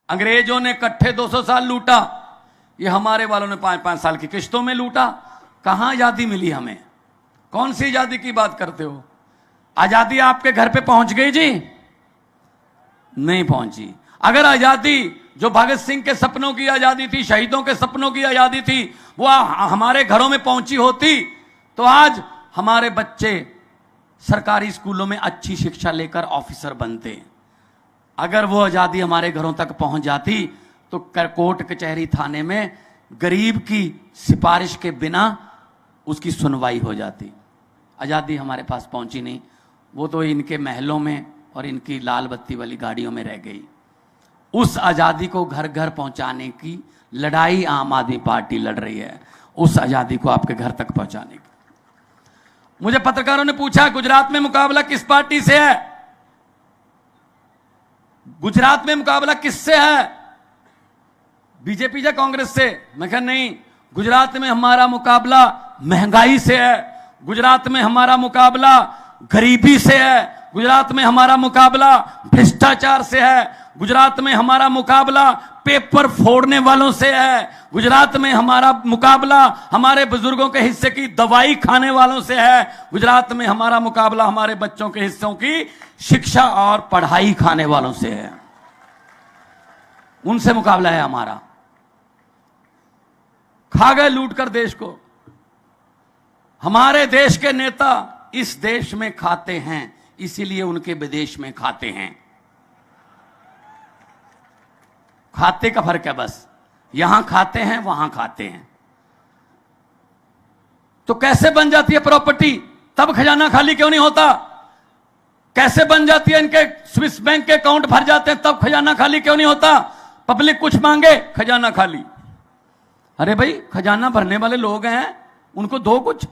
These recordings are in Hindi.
अंग्रेजों ने इकट्ठे 200 साल लूटा, ये हमारे वालों ने 5-5 साल की किश्तों में लूटा। कहां आजादी मिली हमें? कौन सी आजादी की बात करते हो? आजादी आपके घर पे पहुंच गई जी? नहीं पहुंची। अगर आजादी जो भगत सिंह के सपनों की आजादी थी, शहीदों के सपनों की आजादी थी, वो हमारे घरों में पहुंची होती तो आज हमारे बच्चे सरकारी स्कूलों में अच्छी शिक्षा लेकर ऑफिसर बनते। अगर वो आजादी हमारे घरों तक पहुंच जाती तो कोर्ट कचहरी थाने में गरीब की सिफारिश के बिना उसकी सुनवाई हो जाती। आजादी हमारे पास पहुंची नहीं, वो तो इनके महलों में और इनकी लाल बत्ती वाली गाड़ियों में रह गई। उस आजादी को घर घर पहुंचाने की लड़ाई आम आदमी पार्टी लड़ रही है, उस आजादी को आपके घर तक पहुंचाने की। मुझे पत्रकारों ने पूछा गुजरात में मुकाबला किस पार्टी से है? गुजरात में मुकाबला किससे है? बीजेपी या कांग्रेस से? मैं कहा नहीं, गुजरात में हमारा मुकाबला महंगाई से है, गुजरात में हमारा मुकाबला गरीबी से है, गुजरात में हमारा मुकाबला भ्रष्टाचार से है, गुजरात में हमारा मुकाबला पेपर फोड़ने वालों से है, गुजरात में हमारा मुकाबला हमारे बुजुर्गों के हिस्से की दवाई खाने वालों से है, गुजरात में हमारा मुकाबला हमारे बच्चों के हिस्सों की शिक्षा और पढ़ाई खाने वालों से है। उनसे मुकाबला है हमारा। खा गए लूट कर देश को। हमारे देश के नेता इस देश में खाते हैं, इसीलिए उनके विदेश में खाते हैं। खाते का फर्क है बस, यहां खाते हैं वहां खाते हैं। तो कैसे बन जाती है प्रॉपर्टी? तब खजाना खाली क्यों नहीं होता? कैसे बन जाती है? इनके स्विस बैंक के अकाउंट भर जाते हैं, तब खजाना खाली क्यों नहीं होता? पब्लिक कुछ मांगे, खजाना खाली। अरे भाई, खजाना भरने वाले लोग हैं, उनको दो कुछ।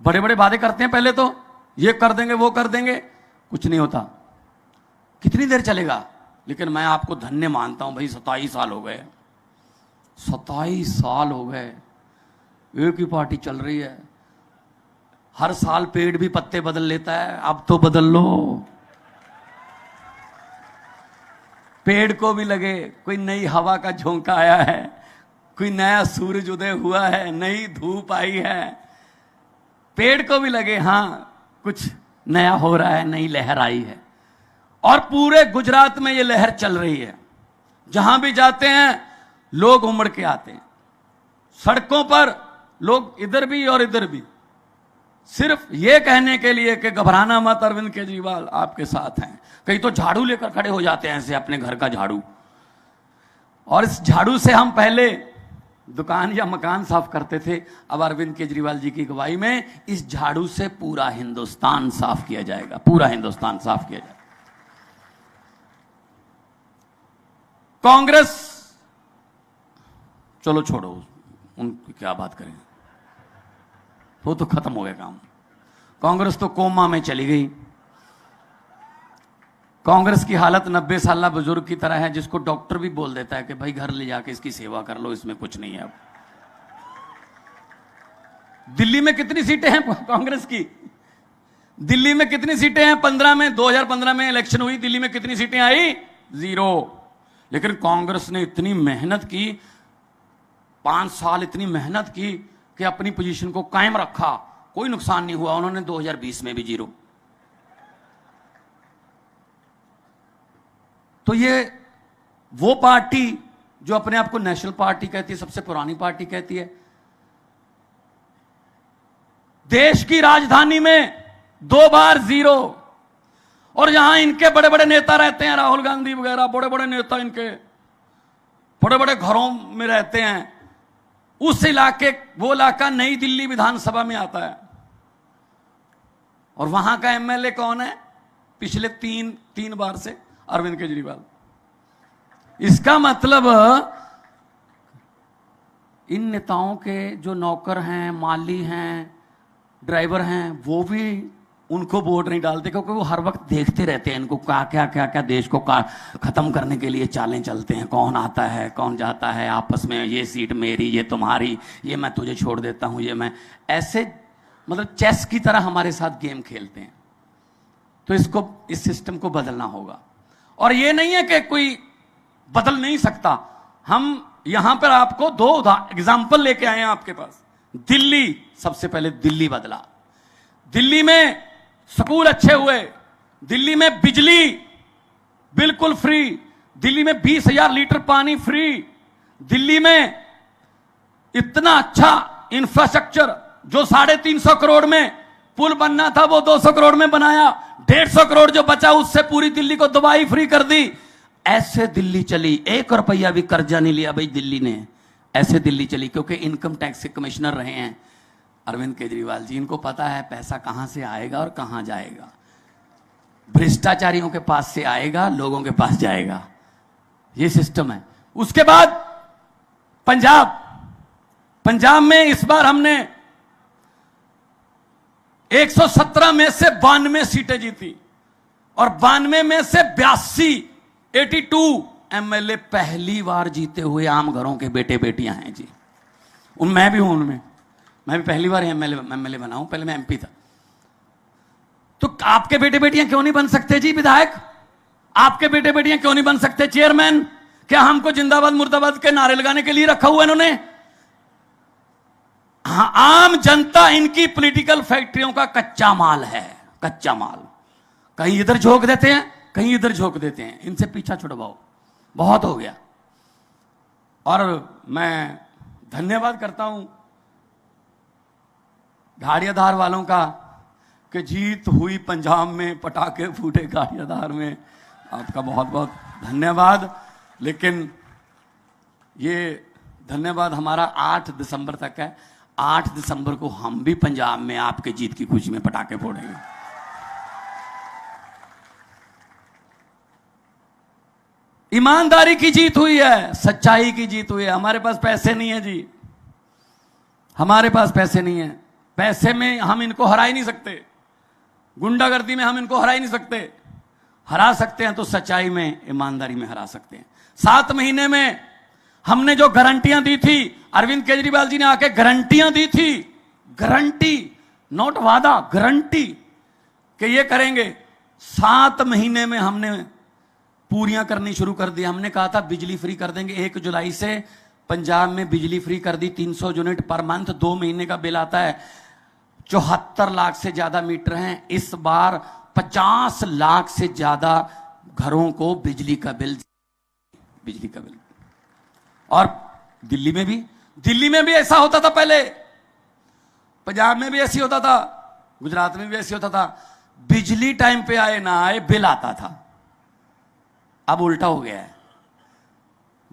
बड़े बड़े वादे करते हैं, पहले तो ये कर देंगे वो कर देंगे, कुछ नहीं होता। कितनी देर चलेगा? लेकिन मैं आपको धन्य मानता हूं भाई, 27 साल हो गए, 27 साल हो गए, एक ही पार्टी चल रही है। हर साल पेड़ भी पत्ते बदल लेता है, अब तो बदल लो। पेड़ को भी लगे कोई नई हवा का झोंका आया है, कोई नया सूरज उदय हुआ है, नई धूप आई है। पेड़ को भी लगे हां कुछ नया हो रहा है, नई लहर आई है। और पूरे गुजरात में ये लहर चल रही है। जहां भी जाते हैं लोग उमड़ के आते हैं। सड़कों पर लोग इधर भी और इधर भी, सिर्फ ये कहने के लिए कि घबराना मत, अरविंद केजरीवाल आपके साथ हैं। कई तो झाड़ू लेकर खड़े हो जाते हैं ऐसे, अपने घर का झाड़ू। और इस झाड़ू से हम पहले दुकान या मकान साफ करते थे, अब अरविंद केजरीवाल जी की अगुवाई में इस झाड़ू से पूरा हिंदुस्तान साफ किया जाएगा, पूरा हिंदुस्तान साफ किया जाएगा। कांग्रेस चलो छोड़ो, उनकी क्या बात करें, वो तो खत्म हो गया काम। कांग्रेस तो कोमा में चली गई। कांग्रेस की हालत 90 साल बुजुर्ग की तरह है, जिसको डॉक्टर भी बोल देता है कि भाई घर ले जाके इसकी सेवा कर लो, इसमें कुछ नहीं है। अब दिल्ली में कितनी सीटें हैं कांग्रेस की? दिल्ली में कितनी सीटें हैं? 15 में, 2015 में इलेक्शन हुई, दिल्ली में कितनी सीटें आई? 0। लेकिन कांग्रेस ने इतनी मेहनत की, 5 साल इतनी मेहनत की कि अपनी पोजीशन को कायम रखा, कोई नुकसान नहीं हुआ। उन्होंने 2020 में भी 0। तो ये वो पार्टी जो अपने आप को नेशनल पार्टी कहती है, सबसे पुरानी पार्टी कहती है, देश की राजधानी में 2 बार 0। और यहां इनके बड़े बड़े नेता रहते हैं, राहुल गांधी वगैरह, बड़े बड़े नेता इनके बड़े बड़े घरों में रहते हैं। उस इलाके, वो इलाका नई दिल्ली विधानसभा में आता है। और वहां का एमएलए कौन है? पिछले तीन बार से अरविंद केजरीवाल। इसका मतलब इन नेताओं के जो नौकर हैं, माली हैं, ड्राइवर हैं, वो भी उनको वोट नहीं डालते, क्योंकि वो हर वक्त देखते रहते हैं इनको क्या देश को खत्म करने के लिए चालें चलते हैं। कौन आता है, कौन जाता है, आपस में ये सीट मेरी, ये तुम्हारी, ये मैं तुझे छोड़ देता हूं, ये मैं, ऐसे मतलब चेस की तरह हमारे साथ गेम खेलते हैं। तो इस सिस्टम को बदलना होगा। और ये नहीं है कि कोई बदल नहीं सकता। हम यहां पर आपको दो एग्जाम्पल लेके आए हैं आपके पास। दिल्ली, सबसे पहले दिल्ली बदला। दिल्ली में स्कूल अच्छे हुए, दिल्ली में बिजली बिल्कुल फ्री, दिल्ली में 20,000 लीटर पानी फ्री, दिल्ली में इतना अच्छा इंफ्रास्ट्रक्चर, जो 350 करोड़ में पुल बनना था वो 200 करोड़ में बनाया, 150 करोड़ जो बचा उससे पूरी दिल्ली को दवाई फ्री कर दी। ऐसे दिल्ली चली, 1 रुपया भी कर्जा नहीं लिया भाई दिल्ली ने, ऐसे दिल्ली चली। क्योंकि इनकम टैक्स के कमिश्नर रहे हैं अरविंद केजरीवाल जी, इनको पता है पैसा कहां से आएगा और कहां जाएगा। भ्रष्टाचारियों के पास से आएगा, लोगों के पास जाएगा, ये सिस्टम है। उसके बाद पंजाब में इस बार हमने 117 में से 92 सीटें जीती और 92 में से 82 एमएलए पहली बार जीते हुए आम घरों के बेटे बेटियां हैं जी। मैं भी हूं उनमें, मैं भी पहली बार एमएलए बना हूं, पहले मैं एमपी था। तो आपके बेटे बेटियां क्यों नहीं बन सकते जी विधायक? आपके बेटे बेटियां क्यों नहीं बन सकते चेयरमैन? क्या हमको जिंदाबाद मुर्दाबाद के नारे लगाने के लिए रखा हुआ इन्होंने? हाँ, आम जनता इनकी पॉलिटिकल फैक्ट्रियों का कच्चा माल है, कच्चा माल। कहीं इधर झोंक देते हैं, कहीं इधर झोंक देते हैं, इनसे पीछा छुड़वाओ, बहुत हो गया। और मैं धन्यवाद करता हूं गाड़ियाधार वालों का कि जीत हुई पंजाब में, पटाखे फूटे गाड़ियाधार में, आपका बहुत बहुत धन्यवाद। लेकिन ये धन्यवाद हमारा 8 दिसंबर तक है। 8 दिसंबर को हम भी पंजाब में आपके जीत की खुशी में पटाखे फोड़ेंगे। ईमानदारी की जीत हुई है, सच्चाई की जीत हुई है। हमारे पास पैसे नहीं है जी, हमारे पास पैसे नहीं है। पैसे में हम इनको हरा ही नहीं सकते, गुंडागर्दी में हम इनको हरा ही नहीं सकते। हरा सकते हैं तो सच्चाई में, ईमानदारी में हरा सकते हैं। 7 महीने में हमने जो गारंटियां दी थी, अरविंद केजरीवाल जी ने आके गारंटियां दी थी, गारंटी, नोट वादा, गारंटी कि ये करेंगे। 7 महीने में हमने पूरियां करनी शुरू कर दी। हमने कहा था बिजली फ्री कर देंगे, 1 जुलाई से पंजाब में बिजली फ्री कर दी, 300 यूनिट पर मंथ। 2 महीने का बिल आता है, 74 लाख से ज्यादा मीटर हैं। इस बार 50 लाख से ज्यादा घरों को बिजली का बिल। और दिल्ली में भी ऐसा होता था पहले, पंजाब में भी ऐसी होता था, गुजरात में भी ऐसी होता था। बिजली टाइम पे आए ना आए बिल आता था। अब उल्टा हो गया है,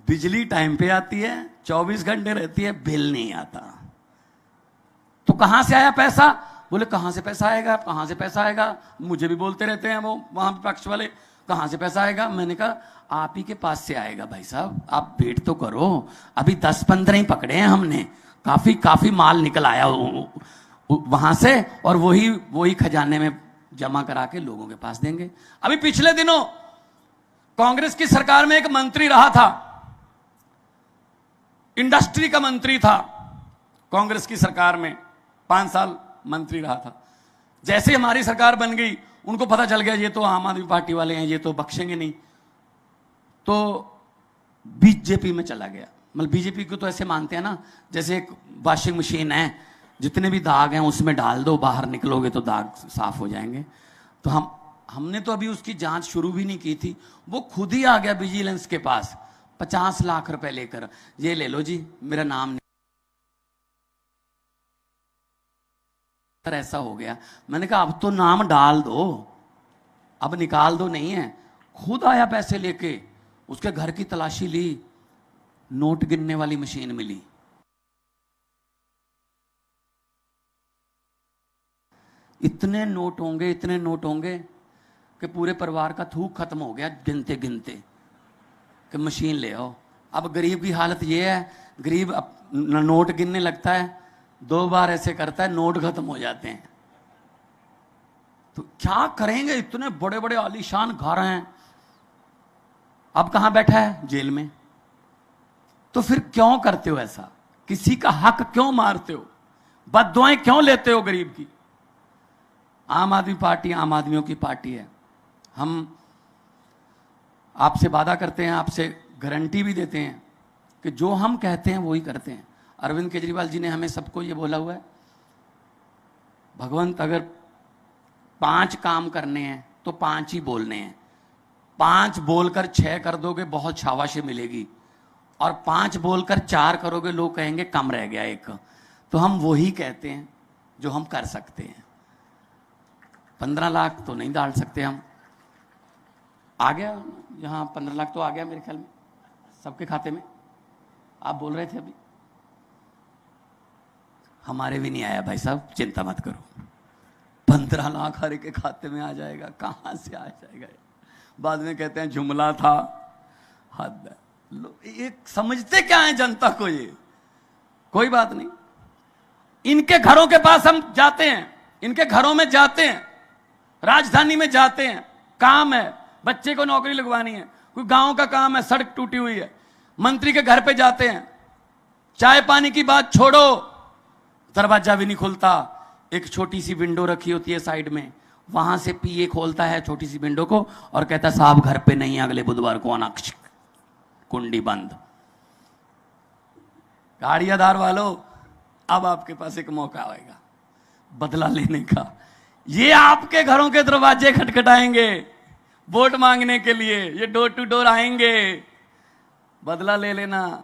बिजली टाइम पे आती है, 24 घंटे रहती है, बिल नहीं आता। तो कहां से आया पैसा? बोले कहां से पैसा आएगा, कहां से पैसा आएगा? मुझे भी बोलते रहते हैं वो वहां विपक्ष वाले, कहां से पैसा आएगा? मैंने कहा आप ही के पास से आएगा भाई साहब, आप वेट तो करो। अभी 10-15 ही पकड़े हैं हमने, काफी माल निकल आया वहां से, और वही खजाने में जमा करा के लोगों के पास देंगे। अभी पिछले दिनों कांग्रेस की सरकार में एक मंत्री रहा था, इंडस्ट्री का मंत्री था कांग्रेस की सरकार में, 5 साल मंत्री रहा था। जैसे हमारी सरकार बन गई, उनको पता चल गया ये तो आम आदमी पार्टी वाले हैं, ये तो बख्शेंगे नहीं, तो बीजेपी में चला गया। मतलब बीजेपी को तो ऐसे मानते हैं ना, जैसे एक वॉशिंग मशीन है, जितने भी दाग हैं उसमें डाल दो, बाहर निकलोगे तो दाग साफ हो जाएंगे। तो हमने तो अभी उसकी जांच शुरू भी नहीं की थी, वो खुद ही आ गया विजिलेंस के पास 50 लाख रुपए लेकर, ये ले लो जी, मेरा नाम नहीं। ऐसा हो गया। मैंने कहा अब तो नाम डाल दो, अब निकाल दो, नहीं है। खुद आया पैसे लेके, उसके घर की तलाशी ली, नोट गिनने वाली मशीन मिली। इतने नोट होंगे कि पूरे परिवार का थूक खत्म हो गया गिनते गिनते, कि मशीन ले आओ। अब गरीब की हालत ये है, गरीब अब नोट गिनने लगता है, 2 बार ऐसे करता है, नोट खत्म हो जाते हैं। तो क्या करेंगे? इतने बड़े बड़े आलीशान घर हैं, अब कहां बैठा है? जेल में। तो फिर क्यों करते हो ऐसा? किसी का हक क्यों मारते हो? बद्दुआएं क्यों लेते हो गरीब की? आम आदमी पार्टी आम आदमियों की पार्टी है। हम आपसे वादा करते हैं, आपसे गारंटी भी देते हैं कि जो हम कहते हैं वो ही करते हैं। अरविंद केजरीवाल जी ने हमें सबको ये बोला हुआ है, भगवंत अगर 5 काम करने हैं तो 5 ही बोलने हैं, 5 बोलकर 6 कर दोगे बहुत शाबाशी मिलेगी, और 5 बोलकर 4 करोगे लोग कहेंगे कम रह गया एक। तो हम वही कहते हैं जो हम कर सकते हैं। 15 लाख तो नहीं डाल सकते हम, आ गया यहाँ 15 लाख तो आ गया मेरे ख्याल में सबके खाते में। आप बोल रहे थे अभी, हमारे भी नहीं आया भाई साहब, चिंता मत करो। 15 लाख हर एक के खाते में आ जाएगा, कहां से आ जाएगा? बाद में कहते हैं जुमला था, हद है। ये समझते क्या है जनता को? ये कोई बात नहीं। इनके घरों के पास हम जाते हैं, इनके घरों में जाते हैं, राजधानी में जाते हैं, काम है, बच्चे को नौकरी लगवानी है, कोई गांव का काम है, सड़क टूटी हुई है, मंत्री के घर पे जाते हैं, चाय पानी की बात छोड़ो, दरवाजा भी नहीं खुलता, एक छोटी सी विंडो रखी होती है साइड में, वहां से पीए खोलता है छोटी सी विंडो को और कहता है साहब घर पे नहीं, अगले बुधवार को आना, कुंडी बंद। गाड़ियादार वालों, अब आपके पास एक मौका आएगा बदला लेने का। ये आपके घरों के दरवाजे खटखटाएंगे वोट मांगने के लिए, ये डोर टू डोर आएंगे। बदला ले लेना,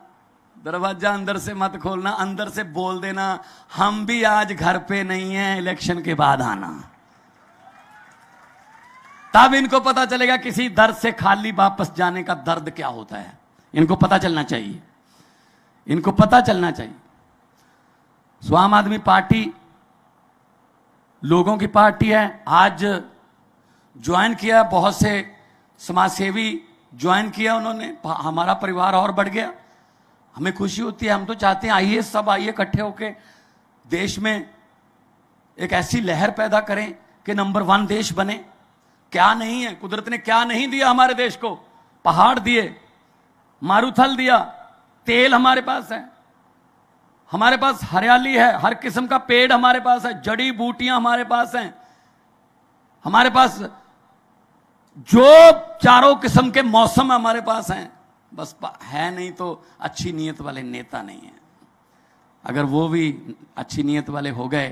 दरवाजा अंदर से मत खोलना, अंदर से बोल देना हम भी आज घर पे नहीं है, इलेक्शन के बाद आना। तब इनको पता चलेगा किसी दर्द से खाली वापस जाने का दर्द क्या होता है। इनको पता चलना चाहिए, इनको पता चलना चाहिए। आम आदमी पार्टी लोगों की पार्टी है। आज ज्वाइन किया, बहुत से समाजसेवी ज्वाइन किया उन्होंने, हमारा परिवार और बढ़ गया, हमें खुशी होती है। हम तो चाहते हैं आइए सब आइए इकट्ठे होके देश में एक ऐसी लहर पैदा करें कि नंबर 1 देश बने। क्या नहीं है, कुदरत ने क्या नहीं दिया हमारे देश को? पहाड़ दिए, मारूथल दिया, तेल हमारे पास है, हमारे पास हरियाली है, हर किस्म का पेड़ हमारे पास है, जड़ी बूटियां हमारे पास हैं, हमारे पास जो चारों किस्म के मौसम हमारे पास हैं। बस है नहीं तो अच्छी नीयत वाले नेता नहीं है। अगर वो भी अच्छी नीयत वाले हो गए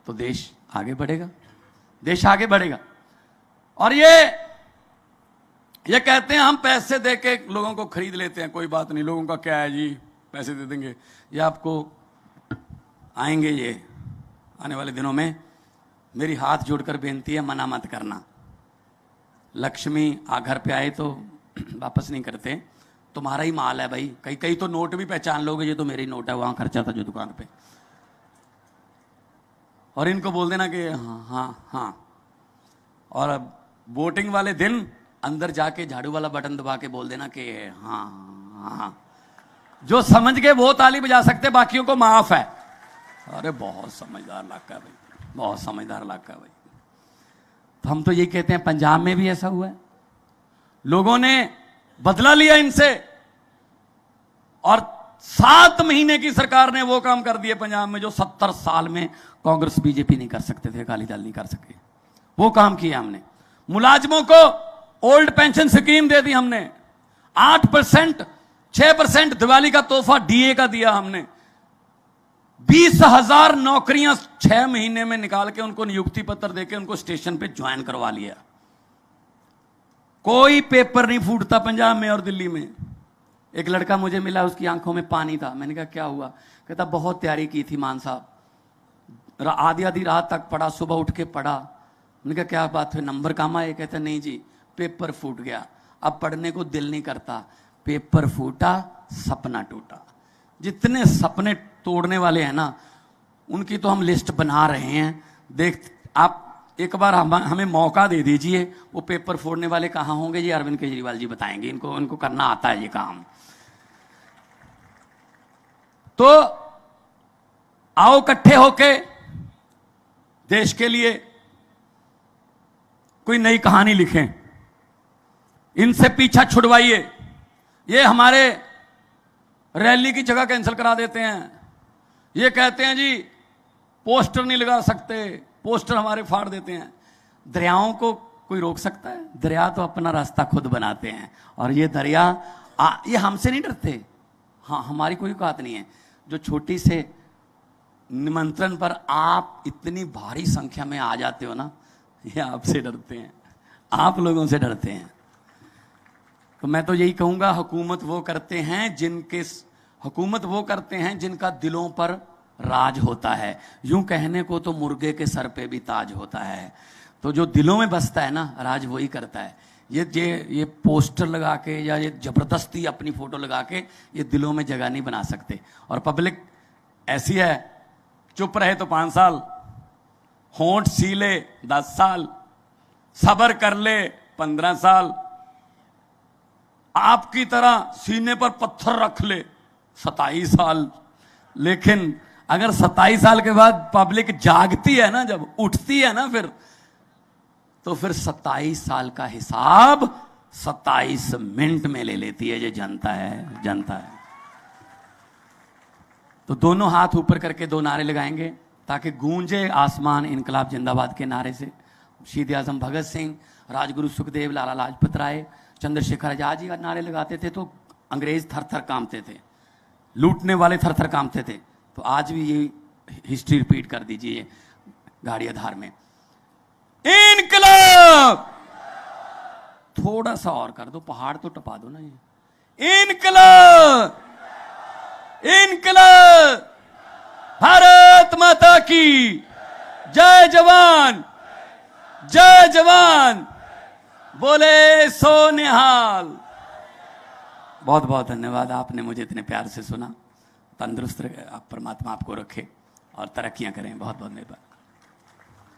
तो देश आगे बढ़ेगा, देश आगे बढ़ेगा। और ये कहते हैं हम पैसे देके लोगों को खरीद लेते हैं, कोई बात नहीं, लोगों का क्या है जी, पैसे दे देंगे। ये आपको आएंगे, ये आने वाले दिनों में। मेरी हाथ जोड़कर बेनती है, मना मत करना। लक्ष्मी घर पे आए तो वापस नहीं करते, तुम्हारा ही माल है भाई। कई कई तो नोट भी पहचान लोगे, ये तो मेरे ही नोट है, वहां खर्चा था जो दुकान पे। और इनको बोल देना कि हाँ हाँ हाँ। और अब वोटिंग वाले दिन अंदर जाके झाड़ू वाला बटन दबा के बोल देना कि हाँ हाँ। जो समझ के वो ताली बजा सकते, बाकियों को माफ है। अरे बहुत समझदार इलाका है भाई, बहुत समझदार इलाका है भाई। तो हम तो यही कहते हैं, पंजाब में भी ऐसा हुआ है, लोगों ने बदला लिया इनसे और 7 महीने की सरकार ने वो काम कर दिए पंजाब में जो 70 साल में कांग्रेस बीजेपी नहीं कर सकते थे, अकाली दल नहीं कर सके। वो काम किया हमने। मुलाजिमों को ओल्ड पेंशन स्कीम दे दी हमने, 8%, 6% दिवाली का तोहफा डीए का दिया हमने। 20,000 नौकरियां 6 महीने में निकाल के उनको नियुक्ति पत्र देके उनको स्टेशन पे ज्वाइन करवा लिया। कोई पेपर नहीं फूटता पंजाब में और दिल्ली में। एक लड़का मुझे मिला, उसकी आंखों में पानी था। मैंने कहा क्या हुआ? कहता बहुत तैयारी की थी मान साहब, आधी आधी रात तक पढ़ा, सुबह उठ के पढ़ा। मैंने कहा क्या बात है, नंबर कम आए? कहता नहीं जी, पेपर फूट गया, अब पढ़ने को दिल नहीं करता। पेपर फूटा, सपना टूटा। जितने सपने तोड़ने वाले हैं ना, उनकी तो हम लिस्ट बना रहे हैं। देख, आप एक बार हमें मौका दे दीजिए, वो पेपर फोड़ने वाले कहां होंगे ये अरविंद केजरीवाल जी बताएंगे। इनको करना आता है ये काम। तो आओ इकट्ठे होके देश के लिए कोई नई कहानी लिखें, इनसे पीछा छुड़वाइए। ये हमारे रैली की जगह कैंसिल करा देते हैं। ये कहते हैं जी पोस्टर नहीं लगा सकते, पोस्टर हमारे फाड़ देते हैं। दरियाओं को कोई रोक सकता है? दरिया तो अपना रास्ता खुद बनाते हैं। और ये दरिया ये हमसे नहीं डरते। हाँ, हमारी कोई बात नहीं है। जो छोटी से निमंत्रण पर आप इतनी भारी संख्या में आ जाते हो ना, ये आपसे डरते हैं, आप लोगों से डरते हैं। तो मैं तो यही कहूंगा, हुकूमत वो करते हैं जिनका दिलों पर राज होता है। यूं कहने को तो मुर्गे के सर पे भी ताज होता है। तो जो दिलों में बसता है ना, राज वही करता है। ये पोस्टर लगा के या ये जबरदस्ती अपनी फोटो लगा के ये दिलों में जगह नहीं बना सकते। और पब्लिक ऐसी है, चुप रहे तो 5 साल, होंठ सीले 10 साल, सब्र कर ले 15 साल, आपकी तरह सीने पर पत्थर रख ले 27 साल। लेकिन अगर 27 साल के बाद पब्लिक जागती है ना, जब उठती है ना, तो फिर 27 साल का हिसाब 27 मिनट में ले लेती है। ये जनता है। तो दोनों हाथ ऊपर करके 2 नारे लगाएंगे ताकि गूंजे आसमान इनकलाब जिंदाबाद के नारे से। शहीद आजम भगत सिंह, राजगुरु सुखदेव, लाला लाजपत राय, चंद्रशेखर आजाद जी का नारे लगाते थे तो अंग्रेज थर थर कांपते थे, लूटने वाले थर थर कांपते थे। तो आज भी ये हिस्ट्री रिपीट कर दीजिए गाड़ी आधार में, इनकलाब। थोड़ा सा और कर दो, पहाड़ तो टपा दो ना ये। इनकलाब, इनकलाब, भारत माता की जय जवान, जय जवान, बोले सो निहाल। बहुत बहुत धन्यवाद, आपने मुझे इतने प्यार से सुना। तंदुरुस्त रहे, आप परमात्मा आपको रखे और तरक्कियां करें। बहुत बहुत धन्यवाद।